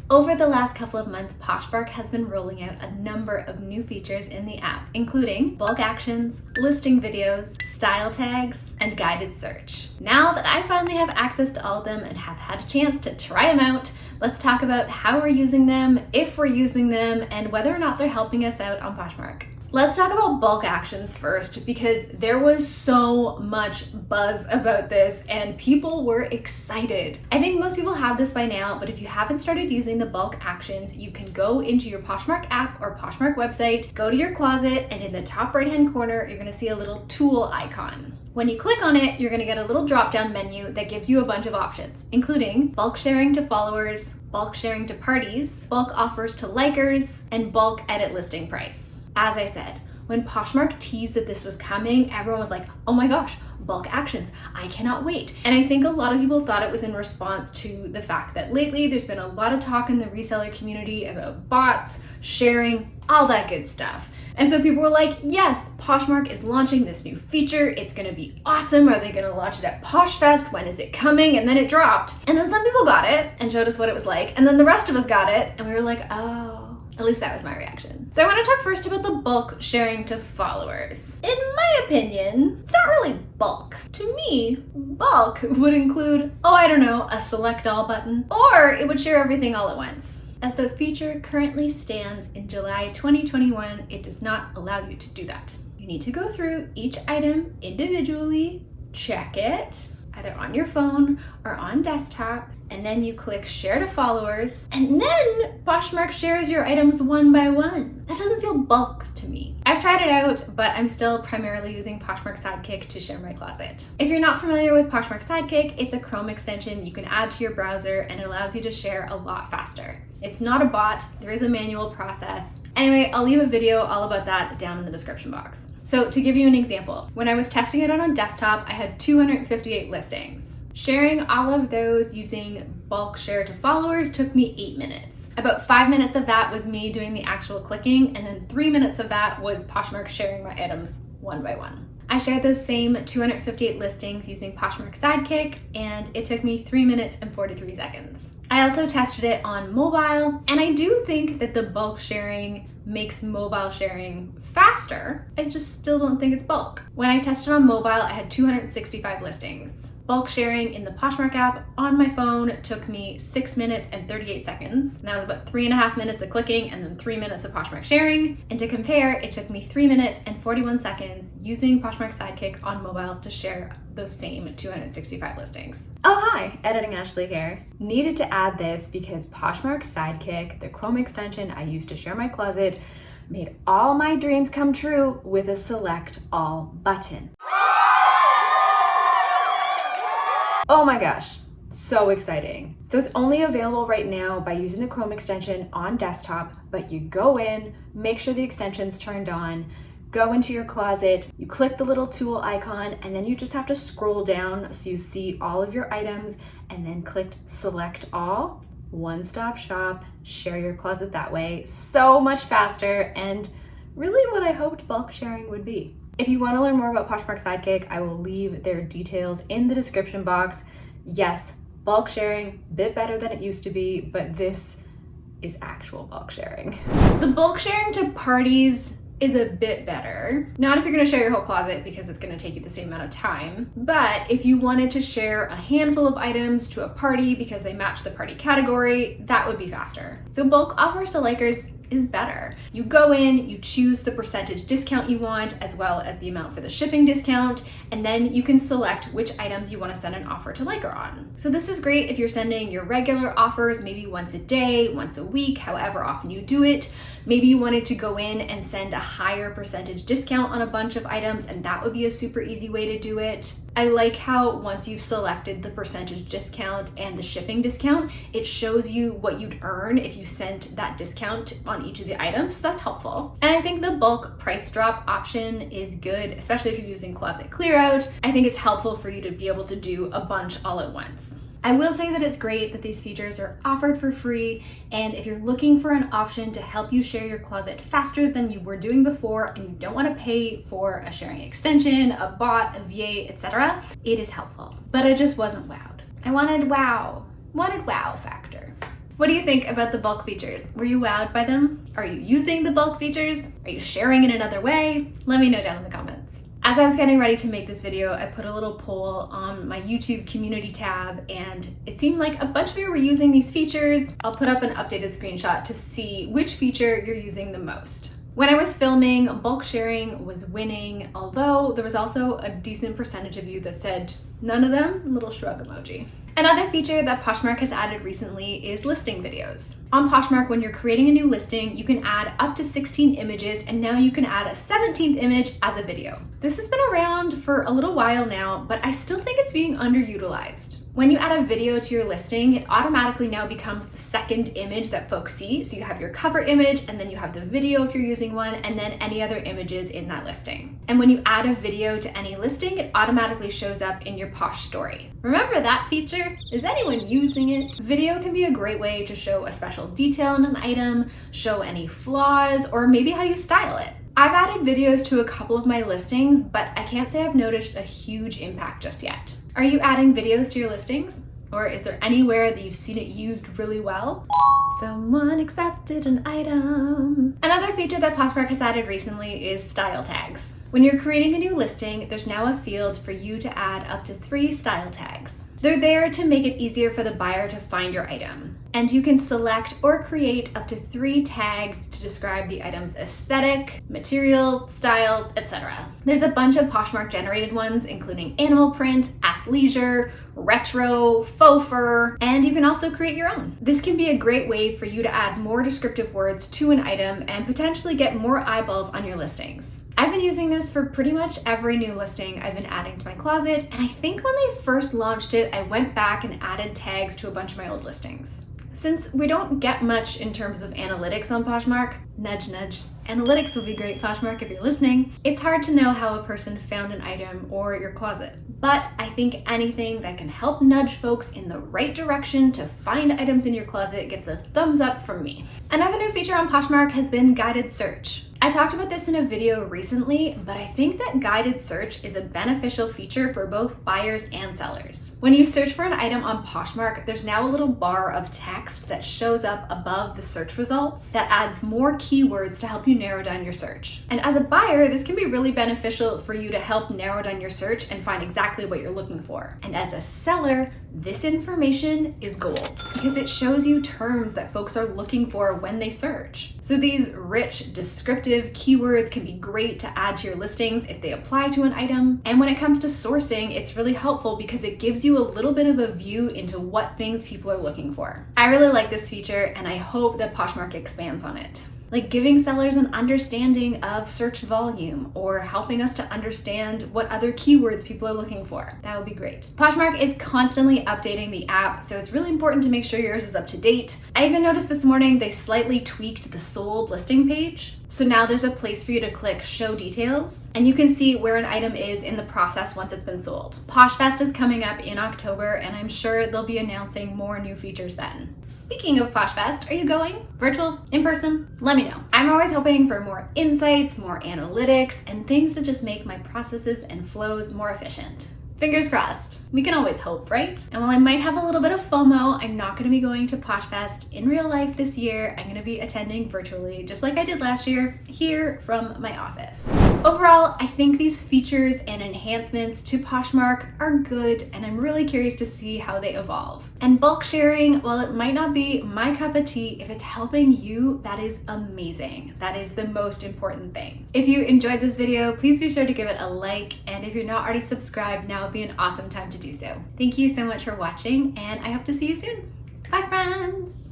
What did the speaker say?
Over the last couple of months, Poshmark has been rolling out a number of new features in the app, including bulk actions, listing videos, style tags, and guided search. Now that I finally have access to all of them and have had a chance to try them out, let's talk about how we're using them, if we're using them, and whether or not they're helping us out on Poshmark. Let's talk about bulk actions first, because there was so much buzz about this and people were excited. I think most people have this by now, but if you haven't started using the bulk actions, you can go into your Poshmark app or Poshmark website, go to your closet, and in the top right-hand corner, you're gonna see a little tool icon. When you click on it, you're gonna get a little drop-down menu that gives you a bunch of options, including bulk sharing to followers, bulk sharing to parties, bulk offers to likers, and bulk edit listing price. As I said, when Poshmark teased that this was coming, everyone was like, oh my gosh, bulk actions, I cannot wait. And I think a lot of people thought it was in response to the fact that lately there's been a lot of talk in the reseller community about bots, sharing, all that good stuff. And so people were like, yes, Poshmark is launching this new feature. It's gonna be awesome. Are they gonna launch it at PoshFest? When is it coming? And then it dropped. And then some people got it and showed us what it was like. And then the rest of us got it and we were like, oh. At least that was my reaction. So I want to talk first about the bulk sharing to followers. In my opinion, it's not really bulk. To me, bulk would include, oh, I don't know, a select all button, or it would share everything all at once. As the feature currently stands in July 2021, it does not allow you to do that. You need to go through each item individually, check it, either on your phone or on desktop, and then you click share to followers, and then Poshmark shares your items one by one. That doesn't feel bulk to me. I've tried it out, but I'm still primarily using Poshmark Sidekick to share my closet. If you're not familiar with Poshmark Sidekick, it's a Chrome extension you can add to your browser and it allows you to share a lot faster. It's not a bot, there is a manual process. Anyway, I'll leave a video all about that down in the description box. So to give you an example, when I was testing it on a desktop, I had 258 listings. Sharing all of those using bulk share to followers took me 8 minutes. About 5 minutes of that was me doing the actual clicking, and then 3 minutes of that was Poshmark sharing my items one by one. I shared those same 258 listings using Poshmark Sidekick, and it took me 3 minutes and 43 seconds. I also tested it on mobile, and I do think that the bulk sharing makes mobile sharing faster. I just still don't think it's bulk. When I tested on mobile, I had 265 listings. Bulk sharing in the Poshmark app on my phone took me 6 minutes and 38 seconds. And that was about 3.5 minutes of clicking and then 3 minutes of Poshmark sharing. And to compare, it took me 3 minutes and 41 seconds using Poshmark Sidekick on mobile to share those same 265 listings. Oh hi, Editing Ashley here. Needed to add this because Poshmark Sidekick, the Chrome extension I use to share my closet, made all my dreams come true with a select all button. Oh my gosh, so exciting. So it's only available right now by using the Chrome extension on desktop, but you go in, make sure the extension's turned on, go into your closet, you click the little tool icon, and then you just have to scroll down so you see all of your items, and then click select all, one-stop shop, share your closet that way. So much faster, and really what I hoped bulk sharing would be. If you want to learn more about Poshmark Sidekick, I will leave their details in the description box. Yes, bulk sharing, a bit better than it used to be, but this is actual bulk sharing. The bulk sharing to parties is a bit better. Not if you're gonna share your whole closet, because it's gonna take you the same amount of time. But if you wanted to share a handful of items to a party because they match the party category, that would be faster. So bulk offers to likers is better. You go in, you choose the percentage discount you want, as well as the amount for the shipping discount, and then you can select which items you want to send an offer to liker on. So this is great if you're sending your regular offers maybe once a day, once a week, however often you do it. Maybe you wanted to go in and send a higher percentage discount on a bunch of items, and that would be a super easy way to do it. I like how once you've selected the percentage discount and the shipping discount, it shows you what you'd earn if you sent that discount on each of the items, so that's helpful. And I think the bulk price drop option is good, especially if you're using closet clear out. I think it's helpful for you to be able to do a bunch all at once. I will say that it's great that these features are offered for free, and if you're looking for an option to help you share your closet faster than you were doing before and you don't want to pay for a sharing extension, a bot, a VA, etc., it is helpful. But I just wasn't wowed. I wanted wow factor. What do you think about the bulk features? Were you wowed by them? Are you using the bulk features? Are you sharing in another way? Let me know down in the comments. As I was getting ready to make this video, I put a little poll on my YouTube community tab, and it seemed like a bunch of you were using these features. I'll put up an updated screenshot to see which feature you're using the most. When I was filming, bulk sharing was winning, although there was also a decent percentage of you that said none of them, little shrug emoji. Another feature that Poshmark has added recently is listing videos. On Poshmark, when you're creating a new listing, you can add up to 16 images, and now you can add a 17th image as a video. This has been around for a little while now, but I still think it's being underutilized. When you add a video to your listing, it automatically now becomes the second image that folks see. So you have your cover image, and then you have the video if you're using one, and then any other images in that listing. And when you add a video to any listing, it automatically shows up in your Posh story. Remember that feature? Is anyone using it? Video can be a great way to show a special detail in an item, show any flaws, or maybe how you style it. I've added videos to a couple of my listings, but I can't say I've noticed a huge impact just yet. Are you adding videos to your listings? Or is there anywhere that you've seen it used really well? Someone accepted an item. Another feature that Poshmark has added recently is style tags. When you're creating a new listing, there's now a field for you to add up to 3 style tags. They're there to make it easier for the buyer to find your item. And you can select or create up to 3 tags to describe the item's aesthetic, material, style, etc. There's a bunch of Poshmark generated ones, including animal print, athleisure, retro, faux fur, and you can also create your own. This can be a great way for you to add more descriptive words to an item and potentially get more eyeballs on your listings. I've been using this for pretty much every new listing I've been adding to my closet, and I think when they first launched it, I went back and added tags to a bunch of my old listings. Since we don't get much in terms of analytics on Poshmark, nudge nudge, analytics would be great, Poshmark, if you're listening, it's hard to know how a person found an item or your closet. But I think anything that can help nudge folks in the right direction to find items in your closet gets a thumbs up from me. Another new feature on Poshmark has been guided search. I talked about this in a video recently, but I think that guided search is a beneficial feature for both buyers and sellers. When you search for an item on Poshmark, there's now a little bar of text that shows up above the search results that adds more keywords to help you narrow down your search. And as a buyer, this can be really beneficial for you to help narrow down your search and find exactly what you're looking for. And as a seller, this information is gold because it shows you terms that folks are looking for when they search. So these rich, descriptive keywords can be great to add to your listings if they apply to an item. And when it comes to sourcing, it's really helpful because it gives you a little bit of a view into what things people are looking for. I really like this feature, and I hope that Poshmark expands on it. Like giving sellers an understanding of search volume or helping us to understand what other keywords people are looking for. That would be great. Poshmark is constantly updating the app, so it's really important to make sure yours is up to date. I even noticed this morning they slightly tweaked the sold listing page. So now there's a place for you to click show details, and you can see where an item is in the process once it's been sold. PoshFest is coming up in October, and I'm sure they'll be announcing more new features then. Speaking of PoshFest, are you going? Virtual? In person? Let me know. I'm always hoping for more insights, more analytics, and things to just make my processes and flows more efficient. Fingers crossed. We can always hope, right? And while I might have a little bit of FOMO, I'm not going to be going to PoshFest in real life this year. I'm going to be attending virtually, just like I did last year, here from my office. Overall, I think these features and enhancements to Poshmark are good, and I'm really curious to see how they evolve. And bulk sharing, while it might not be my cup of tea, if it's helping you, that is amazing. That is the most important thing. If you enjoyed this video, please be sure to give it a like, and if you're not already subscribed, now would be an awesome time to do so. Thank you so much for watching, and I hope to see you soon. Bye, friends!